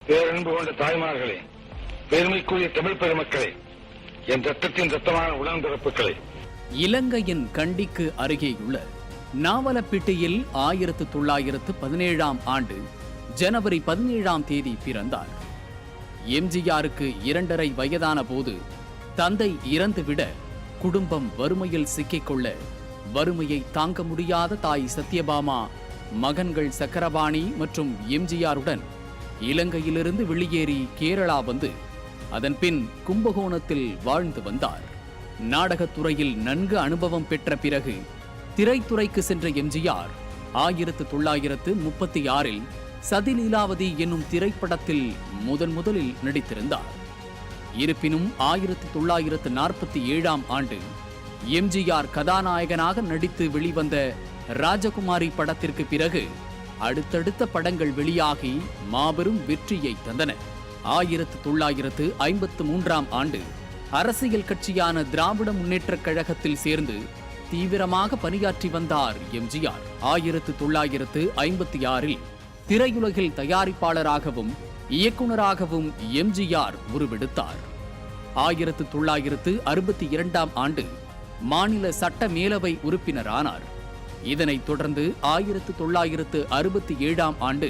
பேரன்பு கொண்ட தாய்மார்களே, பெருமைக்குரிய தமிழ் பெருமக்களே, என் ரத்தத்தின் ரத்தமான உடன்பிறப்புகளே, இலங்கையின் கண்டிக்கு அருகேயுள்ள நாவலப்பிட்டியில் 1917ஆம் ஆண்டு ஜனவரி 17ஆம் தேதி பிறந்தார். எம்ஜிஆருக்கு 2½ வயதான போது தந்தை இறந்துவிட குடும்பம் வறுமையில் சிக்கிக்கொள்ள வறுமையை தாங்க முடியாத தாய் சத்யபாமா மகன்கள் சக்கரபாணி மற்றும் எம்ஜிஆருடன் இலங்கையிலிருந்து வெளியேறி கேரளா வந்து அதன்பின் கும்பகோணத்தில் வாழ்ந்து வந்தார். நாடகத்துறையில் நன்கு அனுபவம் பெற்ற பிறகு திரைத்துறைக்கு சென்ற எம்ஜிஆர் 1936இல் சதிலீலாவதி என்னும் திரைப்படத்தில் முதலில் நடித்திருந்தார். இருப்பினும் 1947ஆம் ஆண்டு எம்ஜிஆர் கதாநாயகனாக நடித்து வெளிவந்த ராஜகுமாரி படத்திற்கு பிறகு அடுத்தடுத்த படங்கள் வெளியாகி மாபெரும் வெற்றியை தந்தன. 1953ஆம் ஆண்டு அரசியல் கட்சியான திராவிட முன்னேற்றக் கழகத்தில் சேர்ந்து தீவிரமாக பணியாற்றி வந்தார் எம்ஜிஆர். 1956இல் திரையுலகில் தயாரிப்பாளராகவும் இயக்குநராகவும் எம்ஜிஆர் உருவெடுத்தார். 1962ஆம் ஆண்டு மாநில சட்ட மேலவை உறுப்பினரானார். இதனைத் தொடர்ந்து 1967ஆம் ஆண்டு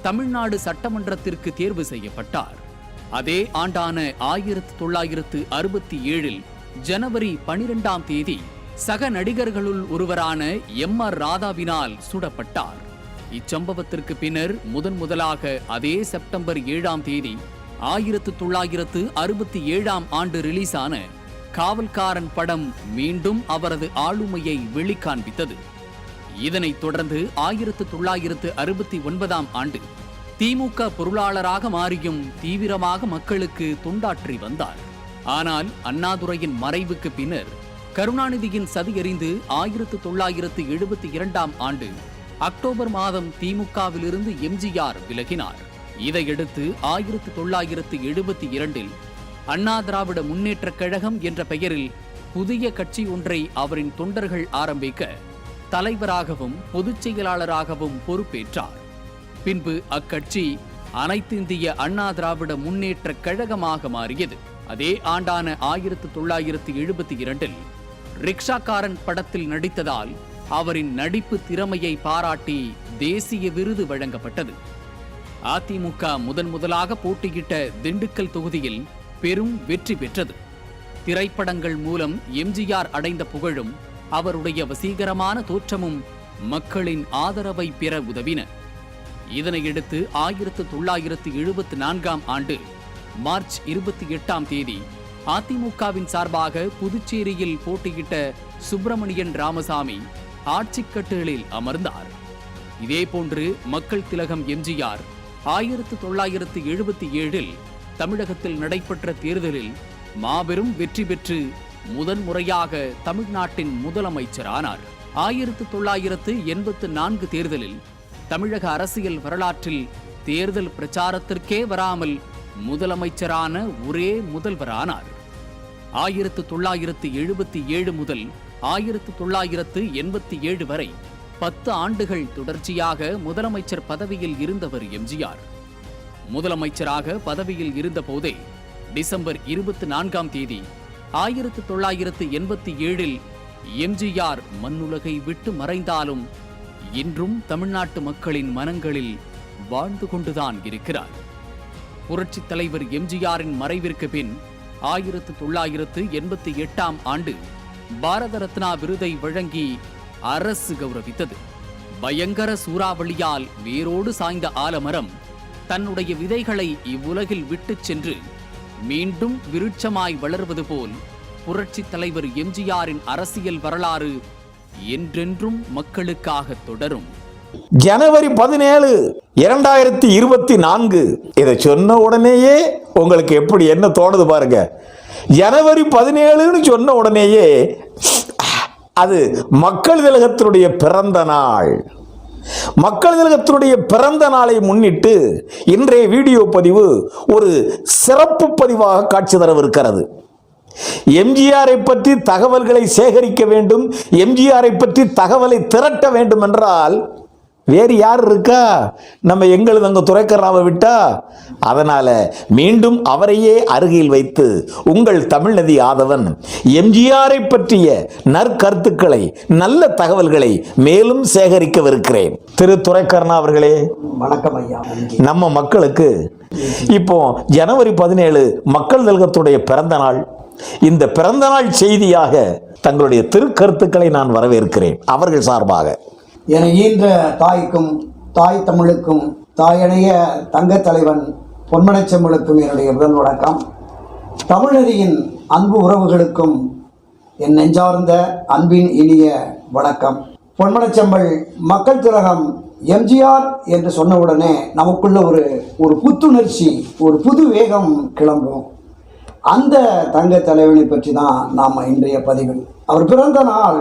தமிழ்நாடு சட்டமன்றத்திற்கு தேர்வு செய்யப்பட்டார். அதே ஆண்டான 1967இல் ஜனவரி 12ஆம் தேதி சக நடிகர்களுள் ஒருவரான MR ராதாவினால் சுடப்பட்டார். இச்சம்பவத்திற்கு பின்னர் முதலாக அதே செப்டம்பர் 7ஆம் தேதி 1967ஆம் ஆண்டு ரிலீஸான காவல்காரன் படம் மீண்டும் அவரது ஆளுமையை வெளிக்காண்பித்தது. இதனைத் தொடர்ந்து 1969ஆம் ஆண்டு திமுக பொருளாளராக மாறியும் தீவிரமாக மக்களுக்கு தொண்டாற்றி வந்தார். ஆனால் அண்ணாதுரையின் மறைவுக்கு பின்னர் கருணாநிதியின் சதியறிந்து 1972ஆம் ஆண்டு அக்டோபர் மாதம் திமுகவிலிருந்து எம்ஜிஆர் விலகினார். இதையடுத்து 1972இல் அண்ணா திராவிட முன்னேற்றக் கழகம் என்ற பெயரில் புதிய கட்சி ஒன்றை அவரின் தொண்டர்கள் ஆரம்பிக்க தலைவராகவும் பொதுச் செயலாளராகவும் பொறுப்பேற்றார். பின்பு அக்கட்சி அனைத்திந்திய அண்ணா திராவிட முன்னேற்றக் கழகமாக மாறியது. அதே ஆண்டான 1972இல் ரிக்ஷாக்காரன் படத்தில் நடித்ததால் அவரின் நடிப்பு திறமையை பாராட்டி தேசிய விருது வழங்கப்பட்டது. அதிமுக முதலாக போட்டியிட்ட திண்டுக்கல் தொகுதியில் பெரும் வெற்றி பெற்றது. திரைப்படங்கள் மூலம் எம்ஜிஆர் அடைந்த புகழும் அவருடைய வசீகரமான தோற்றமும் மக்களின் ஆதரவை பெற உதவின. இதனையடுத்து 1974ஆம் ஆண்டு மார்ச் 28ஆம் தேதி அதிமுகவின் சார்பாக புதுச்சேரியில் போட்டியிட்ட சுப்பிரமணியன் ராமசாமி ஆட்சிக் கட்டிலில் அமர்ந்தார். இதேபோன்று மக்கள் திலகம் எம்ஜிஆர் 1977இல் தமிழகத்தில் நடைபெற்ற தேர்தலில் மாபெரும் வெற்றி பெற்று முறையாக தமிழ்நாட்டின் முதலமைச்சரானார். 1984 தேர்தலில் தமிழக அரசியல் வரலாற்றில் தேர்தல் பிரச்சாரத்திற்கே வராமல் முதலமைச்சரான ஒரே முதல்வரானார். 1977 முதல் 1987 வரை 10 ஆண்டுகள் தொடர்ச்சியாக முதலமைச்சர் பதவியில் இருந்தவர் எம்ஜிஆர். முதலமைச்சராக பதவியில் இருந்த போதே டிசம்பர் 24ஆம் தேதி 1987இல் எம்ஜிஆர் மண்ணுலகை விட்டு மறைந்தாலும் இன்றும் தமிழ்நாட்டு மக்களின் மனங்களில் வாழ்ந்து கொண்டுதான் இருக்கிறார். புரட்சித் தலைவர் எம்ஜிஆரின் மறைவிற்கு பின் 1988ஆம் ஆண்டு பாரத ரத்னா விருதை வழங்கி அரசு கௌரவித்தது. பயங்கர சூறாவளியால் வேரோடு சாய்ந்த ஆலமரம் தன்னுடைய விதைகளை இவ்வுலகில் விட்டுச் சென்று மீண்டும் விருட்சமாய் வளர்வது போல் புரட்சித் தலைவர் எம்ஜிஆரின் அரசியல் வரலாறு என்றென்றும் மக்களுக்காக தொடரும். ஜனவரி 17, 2024 இதை சொன்ன உடனேயே உங்களுக்கு எப்படி என்ன தோணுது பாருங்க. ஜனவரி 17ன்னு சொன்ன உடனேயே அது மக்கள் திலகத்தினுடைய பிறந்த நாள். மக்கள் திலகத்தினுடைய பிறந்த நாளை முன்னிட்டு இன்றைய வீடியோ பதிவு ஒரு சிறப்பு பதிவாக காட்சி தரவிருக்கிறது. எம்ஜிஆரை பற்றி தகவல்களை சேகரிக்க வேண்டும், எம்ஜிஆரை பற்றி தகவலை திரட்ட வேண்டும் என்றால் வேறு யார் இருக்கா? நம்ம எங்களது அங்கே துரைக்கர்ராவை விட்டா? அதனால மீண்டும் அவரையே அருகில் வைத்து உங்கள் தமிழ்நதி ஆதவன் எம்ஜிஆரை பற்றிய நற்கருத்துக்களை, நல்ல தகவல்களை மேலும் சேகரிக்கவிருக்கிறேன். திரு துரைக்கர்ணா அவர்களே, வணக்கம் ஐயா. நம்ம மக்களுக்கு இப்போ ஜனவரி 17 மக்கள் திலகத்துடைய பிறந்த நாள். இந்த பிறந்த நாள் செய்தியாக தங்களுடைய திருக்கருத்துக்களை நான் வரவேற்கிறேன் அவர்கள் சார்பாக. என ஈன்ற தாய்க்கும் தாய் தமிழுக்கும் தாயனைய தங்க தலைவன் பொன்மனச்செம்மலுக்கும் என்னுடைய முதல் வணக்கம். தமிழ்நதியின் அன்பு உறவுகளுக்கும் என் நெஞ்சார்ந்த அன்பின் இனிய வணக்கம். பொன்மனச்செம்மல் மக்கள் திலகம் எம்ஜிஆர் என்று சொன்னவுடனே நமக்குள்ள ஒரு புத்துணர்ச்சி, ஒரு புது வேகம் கிளம்பும். அந்த தங்க தலைவனை பற்றி தான் நாம் இன்றைய பதிவில். அவர் பிறந்த நாள்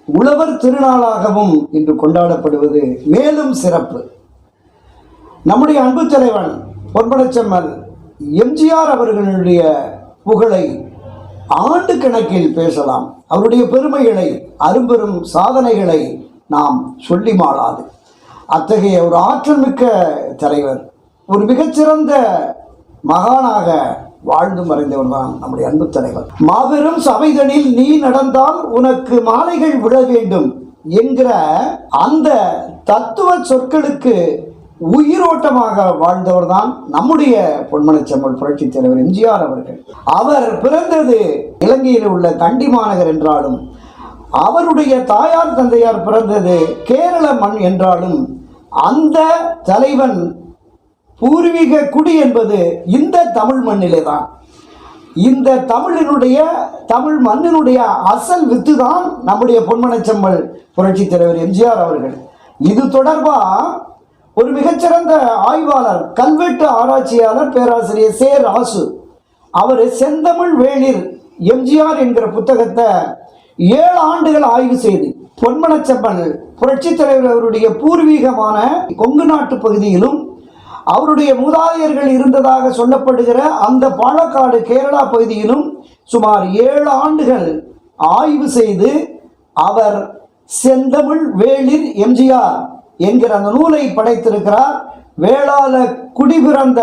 உழவர் திருநாளாகவும் இன்று கொண்டாடப்படுவது மேலும் சிறப்பு. நம்முடைய அன்பு தலைவன் பொன்மனச்செம்மல் எம்ஜிஆர் அவர்களுடைய புகழை ஆண்டு கணக்கில் பேசலாம். அவருடைய பெருமைகளை, அரும்பெரும் சாதனைகளை நாம் சொல்லி மாளாது. அத்தகைய ஒரு ஆற்றல் மிக்க தலைவர், ஒரு மிகச்சிறந்த மகானாக வாழ்ந்து மறைந்தவர் தான் நம்முடைய அன்பு தலைவர். மாபெரும் சபைதனில் நீ நடந்தால் உனக்கு மாலைகள் விழ வேண்டும் என்கிற அந்த தத்துவ சொற்களுக்கு உயிரோட்டமாக வாழ்ந்தவர் தான் நம்முடைய பொன்மனச்செம்மல் புரட்சி தலைவர் எம்ஜிஆர் அவர்கள். அவர் பிறந்தது இலங்கையில் உள்ள கண்டி மாநகர் என்றாலும், அவருடைய தாயார் தந்தையார் பிறந்தது கேரள மண் என்றாலும், அந்த தலைவன் பூர்வீக குடி என்பது இந்த தமிழ் மண்ணிலே தான். இந்த தமிழ் மண்ணினுடைய அசல் வித்து தான் நம்முடைய பொன்மனச்செம்மல் புரட்சி தலைவர் எம்ஜிஆர் அவர்கள். இது தொடர்பாக ஒரு மிகச்சிறந்த ஆய்வாளர், கல்வெட்டு ஆராய்ச்சியாளர் பேராசிரியர் சே ராசு, அவர் செந்தமிழ் வேளிர் எம்ஜிஆர் என்கிற புத்தகத்தை 7 ஆண்டுகள் ஆய்வு செய்து பொன்மனச்செம்மல் புரட்சி தலைவர் அவருடைய பூர்வீகமான கொங்கு நாட்டு பகுதியிலும் அவருடைய மூதாதையர்கள் இருந்ததாக சொல்லப்படுகிற அந்த பாலக்காடு கேரளா பகுதியிலும் சுமார் 7 ஆண்டுகள் ஆய்வு செய்து அவர் செந்தமிழ் வேளிர் எம்ஜிஆர் என்கிற அந்த நூலை படைத்திருக்கிறார். வேளாள குடிபிறந்த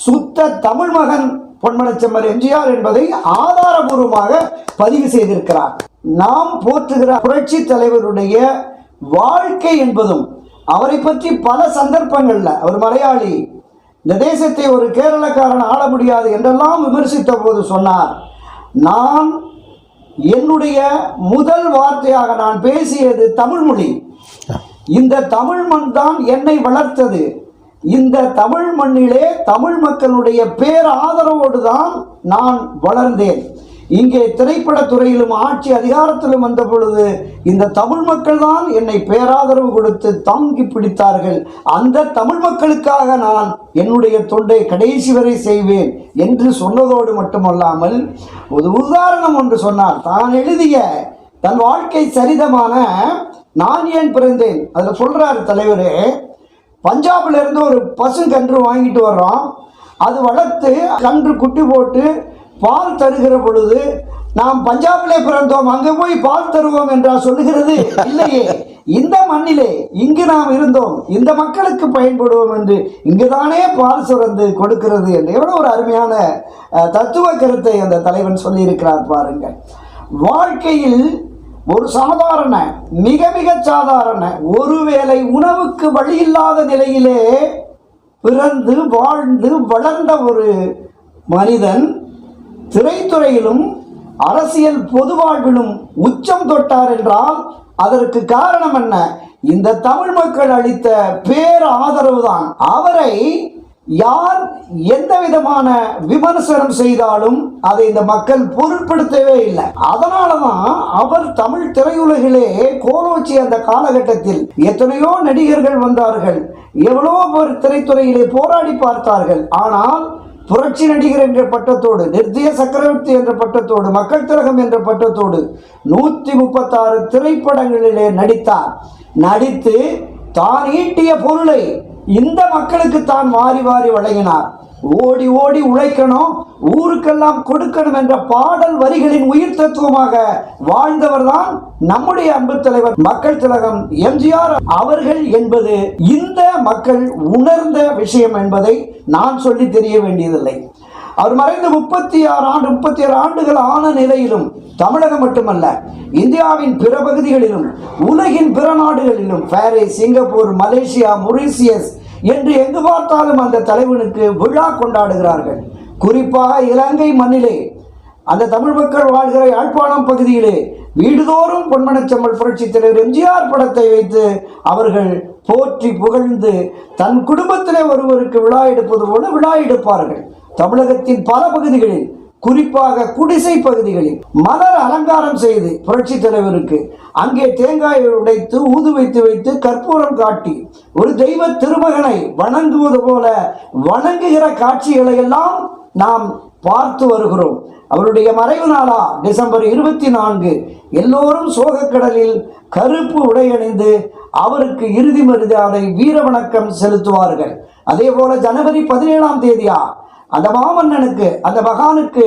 சுத்த தமிழ் மகன் பொன்மனச்செம்மல் எம்ஜிஆர் என்பதை ஆதாரபூர்வமாக பதிவு செய்திருக்கிறார். நாம் போற்றுகிற புரட்சி தலைவருடைய வாழ்க்கை என்பதும், அவரை பற்றி பல சந்தர்ப்பங்கள்ல, அவர் மலையாளி, இந்த தேசத்தை ஒரு கேரளக்காரன் ஆள முடியாது என்றெல்லாம் விமர்சித்த போது சொன்னார், நான் என்னுடைய முதல் வார்த்தையாக நான் பேசியது தமிழ் மொழி. இந்த தமிழ் மண் தான் என்னை வளர்த்தது. இந்த தமிழ் மண்ணிலே தமிழ் மக்களுடைய பேராதரவோடு தான் நான் வளர்ந்தேன். இங்கே திரைப்படத்துறையிலும் ஆட்சி அதிகாரத்திலும் வந்த பொழுது இந்த தமிழ் மக்கள் தான் என்னை பேராதரவு கொடுத்து தாங்கி பிடித்தார்கள். அந்த தமிழ் மக்களுக்காக நான் என்னுடைய தொண்டை கடைசி வரை செய்வேன் என்று சொன்னதோடு மட்டுமல்லாமல் ஒரு உதாரணம் ஒன்று சொன்னார். தான் எழுதிய தன் வாழ்க்கை சரிதமான நான் ஏன் பிறந்தேன் அதில் சொல்றாரு தலைவரே, பஞ்சாப்ல இருந்து ஒரு பசுங்கன்று வாங்கிட்டு வர்றோம். அது வளர்த்து கன்று குட்டி போட்டு பால் தருகிற பொழுது நாம் பஞ்சாபிலே பிறந்தோம், அங்கே போய் பால் தருவோம் என்றா சொல்லுகிறது? இல்லையே, இந்த மண்ணிலே இங்கு நாம் இருந்தோம், இந்த மக்களுக்கு பயன்படுவோம் என்று இங்குதானே பால் சுரந்து கொடுக்கிறது என்று எவ்வளவு ஒரு அருமையான தத்துவ கருத்தை அந்த தலைவன் சொல்லியிருக்கிறார் பாருங்கள். வாழ்க்கையில் ஒரு சாதாரண, மிக மிக சாதாரண, ஒருவேளை உணவுக்கு வழி இல்லாத நிலையிலே பிறந்து வாழ்ந்து வளர்ந்த ஒரு மனிதன் திரைத்துறையிலும் அரசியல் பொது வாழ்விலும் உச்சம் தொட்டார் என்றால் அதற்கு காரணம் என்ன? இந்த தமிழ் மக்கள் அளித்த பேர் ஆதரவு தான். அவரை யார் எந்த விதமான விமர்சனம் செய்தாலும் அதை இந்த மக்கள் பொருட்படுத்தவே இல்லை. அதனாலதான் அவர் தமிழ் திரையுலகிலே கோலோச்சி அந்த காலகட்டத்தில் எத்தனையோ நடிகர்கள் வந்தார்கள், எவ்வளவோ பேர் திரைத்துறையிலே போராடி பார்த்தார்கள். ஆனால் புரட்சி நடிகர் என்ற பட்டத்தோடு, நிர்தய சக்கரவர்த்தி என்ற பட்டத்தோடு, மக்கள் திலகம் என்ற பட்டத்தோடு 136 திரைப்படங்களிலே நடித்தார். நடித்து தான் ஈட்டிய பொருளை இந்த மக்களுக்கு தான் வாரி வாரி வழங்கினார். ஓடி ஓடி உழைக்கணும், ஊருக்கெல்லாம் கொடுக்கணும் என்ற பாடல் வரிகளின் உயிர் தத்துவமாக வாழ்ந்தவர் தான் நம்முடைய அன்பு தலைவர் மக்கள் திலகம் எம்ஜிஆர் அவர்கள் என்பது இந்த மக்கள் உணர்ந்த விஷயம் என்பதை நான் சொல்லி தெரிய வேண்டியதில்லை. அவர் மறைந்து 36 ஆண்டுகள் ஆன நிலையிலும் தமிழகம் மட்டுமல்ல, இந்தியாவின் பிற பகுதிகளிலும் உலகின் பிற நாடுகளிலும் பாரிஸ், சிங்கப்பூர், மலேசியா, மொரீசியஸ் என்று எங்கு பார்த்தாலும் அந்த தலைவனுக்கு விழா கொண்டாடுகிறார்கள். குறிப்பாக இலங்கை மண்ணிலே, அந்த தமிழ் மக்கள் வாழ்கிற யாழ்ப்பாணம் பகுதியிலே வீடுதோறும் பொன்மனச்செம்மல் புரட்சி தலைவர் எம்ஜிஆர் படத்தை வைத்து அவர்கள் போற்றி புகழ்ந்து தன் குடும்பத்திலே ஒருவருக்கு விழா எடுப்பது போல விழா எடுப்பார்கள். தமிழகத்தின் பல பகுதிகளில், குறிப்பாக குடிசை பகுதிகளில் மலர் அலங்காரம் செய்து புரட்சி தலைவருக்கு அங்கே தேங்காயை உடைத்து ஊது வைத்து கற்பூரம் காட்டி ஒரு தெய்வ திருமகனை வணங்குவது போல வணங்குகிற காட்சிகளை எல்லாம் நாம் பார்த்து வருகிறோம். அவருடைய மறைவு நாளா டிசம்பர் 24 எல்லோரும் சோகக்கடலில் கருப்பு உடையணிந்து அவருக்கு இறுதி மரியாதை வீர வணக்கம் செலுத்துவார்கள். அதே போல ஜனவரி 17ஆம் தேதியா அந்த மாமன்னனுக்கு, அந்த மகானுக்கு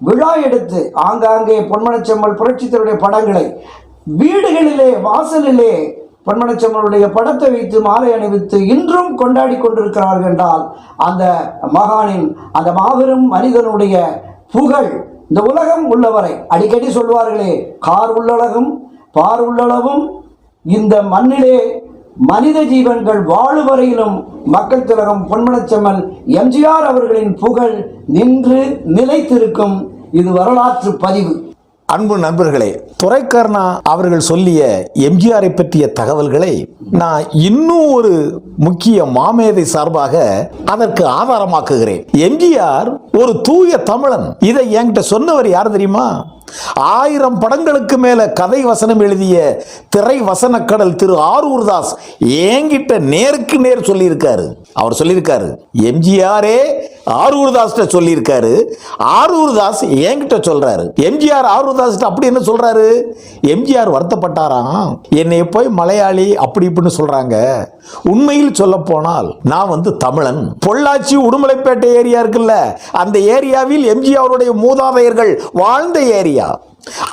விழா எடுத்து ஆங்காங்கே பொன்மனச்செம்மல் புரட்சித்தருடைய படங்களை வீடுகளிலே வாசலிலே பொன்மனச்செம்மலுடைய படத்தை வைத்து மாலை அணிவித்து இன்றும் கொண்டாடி கொண்டிருக்கிறார்கள் என்றால் அந்த மகானின், அந்த மாபெரும் மனிதனுடைய புகழ் இந்த உலகம் உள்ளவரை அடிக்கடி சொல்வார்களே, கார் உள்ளளவும் பார் உள்ளளவும் இந்த மண்ணிலே மனித ஜீவன்கள் வாழுவரையிலும் மக்கள் திலகம் பொன்மனச்செம்மல் எம்ஜிஆர் அவர்களின் புகழ் நின்று நிலைத்திருக்கும். இது வரலாற்று பதிவு. அன்பு நண்பர்களே, துரைக்கர்ணா அவர்கள் சொல்லிய எம்ஜிஆரை பற்றிய தகவல்களை நான் இன்னும் ஒரு முக்கிய மாமேதை சார்பாக அதற்கு ஆதாரமாக்குகிறேன். எம்ஜிஆர் ஒரு தூய தமிழன். இதை என்கிட்ட சொன்னவர் யார் தெரியுமா? 1000 படங்களுக்கு மேல கதை வசனம் எழுதிய திரை வசனக்கடல் திரு ஆரூர்தாஸ் என்கிட்ட நேருக்கு நேர் சொல்லியிருக்காரு. அவர் சொல்லியிருக்காரு, எம்ஜிஆரே ஆரூர்தாஸ் சொல்லியிருக்காரு, ஆரூர்தாஸ் என்கிட்ட சொல்றாரு. எம்ஜிஆர் ஆரூர்தாஸ் அப்படி என்ன சொல்றாரு? எம்ஜிஆர் வருத்தப்பட்டாராம், என்னை போய் மலையாளி அப்படி இப்படின்னு சொல்றாங்க. உண்மையில் சொல்ல போனால் நான் தமிழன். பொள்ளாச்சி உடுமலைப்பேட்டை ஏரியா இருக்குல்ல, அந்த ஏரியாவில் எம்ஜிஆருடைய மூதாதையர்கள் வாழ்ந்த ஏரியா.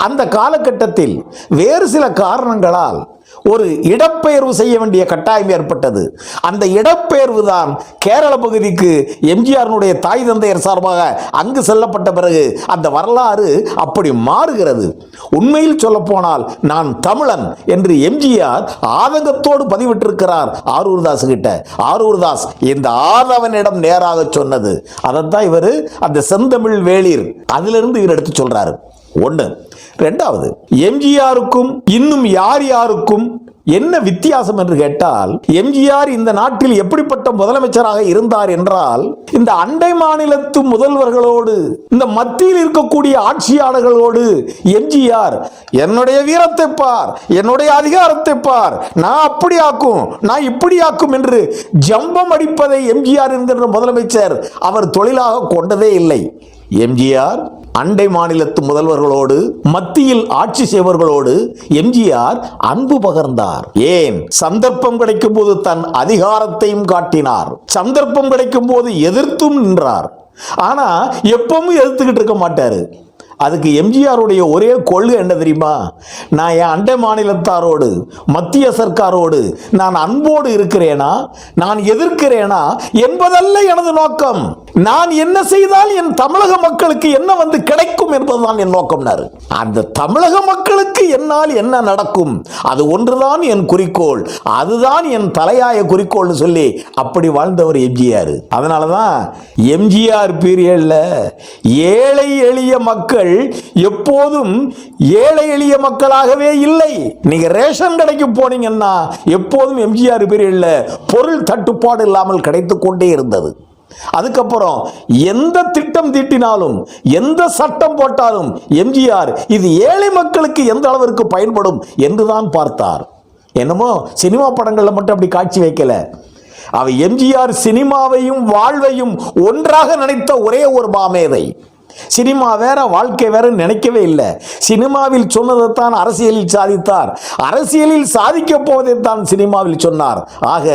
அந்த காலகட்டத்தில் வேறு சில காரணங்களால் ஒரு இடப்பெயர்வு செய்ய வேண்டிய கட்டாயம் ஏற்பட்டது. அந்த இடப்பெயர்வு தான் கேரள பகுதிக்கு எம்ஜிஆருடைய தாய் தந்தையர் சார்பாக அங்கு செல்லப்பட்ட பிறகு அந்த வரலாறு அப்படி மாறுகிறது. உண்மையில் சொல்ல போனால் நான் தமிழன் என்று எம்ஜிஆர் ஆதங்கத்தோடு பதிவிட்டிருக்கிறார் ஆரூர்தாஸ் கிட்ட. ஆரூர்தாஸ் இந்த ஆதவனிடம் நேராக சொன்னது. அதைத்தான் இவர் அந்த செந்தமிழ் வேளிர் அதிலிருந்து இவர் எடுத்து சொல்றாரு. ஒன்று. இரண்டாவது, எம்ஜிஆருக்கும் இன்னும் யாருக்கும் என்ன வித்தியாசம் என்று கேட்டால், எம்ஜிஆர் இந்த நாட்டில் எப்படிப்பட்ட முதலமைச்சராக இருந்தார் என்றால், இந்த அண்டை மாநிலத்து முதல்வர்களோடு, இந்த மத்தியில் இருக்கக்கூடிய ஆட்சியாளர்களோடு எம்ஜிஆர் என்னுடைய வீரத்தை பார், என்னுடைய அதிகாரத்தை பார், நான் அப்படி ஆக்கும், நான் இப்படி ஆக்கும் என்று ஜம்பம் அடிப்பதை எம்ஜிஆர் என்கின்ற முதலமைச்சர் அவர் தொழிலாக கொண்டதே இல்லை. எம்ஜிஆர் அண்டை மாநிலத்து முதல்வர்களோடு, மத்தியில் ஆட்சி செய்வர்களோடு எம்ஜிஆர் அன்பு பகர்ந்தார். ஏன்? சந்தர்ப்பம் கிடைக்கும் போது தன் அதிகாரத்தையும் காட்டினார், சந்தர்ப்பம் கிடைக்கும் போது எதிர்த்தும் நின்றார். ஆனா எப்பவும் எதிர்த்துக்கிட்டு இருக்க மாட்டாரு. அதுக்கு எம்ஜிஆருடைய ஒரே கொள்கை என்ன தெரியுமா? நான் என் அண்டை மாநிலத்தாரோடு, மத்திய சர்க்காரோடு நான் அன்போடு இருக்கிறேனா, நான் எதிர்க்கிறேனா என்பதல்ல எனது நோக்கம். நான் என்ன செய்தால் என் தமிழக மக்களுக்கு என்ன கிடைக்கும் என்பதுதான் என் நோக்கம். அந்த தமிழக மக்களுக்கு என்னால் என்ன நடக்கும், அது ஒன்றுதான் என் குறிக்கோள், அதுதான் என் தலையாய குறிக்கோள் சொல்லி அப்படி வாழ்ந்தவர் எம்ஜிஆர். அதனாலதான் எம்ஜிஆர் பீரியட்ல ஏழை எளிய மக்கள் எப்போதும் ஏழை எளிய மக்களாகவே இல்லை. நீங்க ரேஷன் கடைக்கு போனீங்கன்னா எப்போதும் எம்ஜிஆர் பீரியட்ல பொருள் தட்டுப்பாடு இல்லாமல் கிடைத்துக் கொண்டே இருந்தது. அதுக்கப்புறம் எந்த திட்டம் தீட்டினாலும், எந்த சட்டம் போட்டாலும் எம்ஜிஆர் இது ஏழை மக்களுக்கு எந்த அளவிற்கு பயன்படும் என்றுதான் பார்த்தார். என்னமோ சினிமா படங்கள்ல மட்டும் அப்படி காட்சி வைக்கல. எம்ஜிஆர் சினிமாவையும் வாழ்வையும் ஒன்றாக நினைத்த ஒரே ஒரு மாமேதை. சினிமா வேற வாழ்க்கை வேற நினைக்கவே இல்லை. சினிமாவில் சொன்னதைத்தான் அரசியலில் சாதித்தார், அரசியலில் சாதிக்க போவதைத்தான் சினிமாவில் சொன்னார். ஆக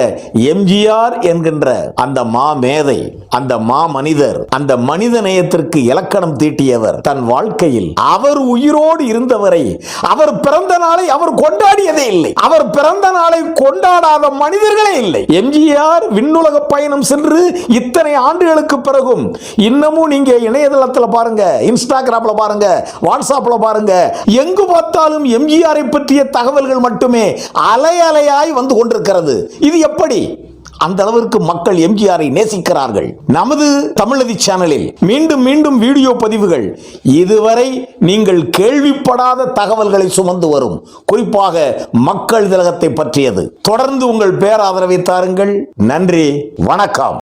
எம்ஜிஆர் என்கின்ற அந்த மாமேதை, அந்த மாமனிதர், அந்த மனித நேயத்திற்கு இலக்கணம் தீட்டியவர் தன் வாழ்க்கையில் அவர் உயிரோடு இருந்தவரை அவர் பிறந்த நாளை அவர் கொண்டாடியதே இல்லை. அவர் பிறந்த நாளை கொண்டாடாத மனிதர்களே இல்லை. எம்ஜிஆர் விண்ணுலக பயணம் சென்று இத்தனை ஆண்டுகளுக்கு பிறகும் இன்னமும் நீங்க இணையதளத்தில் பாருங்க, இன்ஸ்டாகிராம்ல பாருங்க, வாட்ஸ்அப்ல பாருங்க, எங்கு பார்த்தாலும் எம்ஜிஆரை பற்றிய தகவல்கள் மட்டுமே அலை அலையாய் வந்து கொண்டிருக்கிறது. இது எப்படி? அந்த அளவிற்கு மக்கள் எம்ஜிஆரை நேசிக்கிறார்கள். நமது தமிழதி சேனலில் மீண்டும் மீண்டும் வீடியோ பதிவுகள் இதுவரை நீங்கள் கேள்விப்படாத தகவல்களை சுமந்து வரும், குறிப்பாக மக்கள் திலகத்தை பற்றியது. தொடர்ந்து உங்கள் பேராதரவை தாருங்கள். நன்றி, வணக்கம்.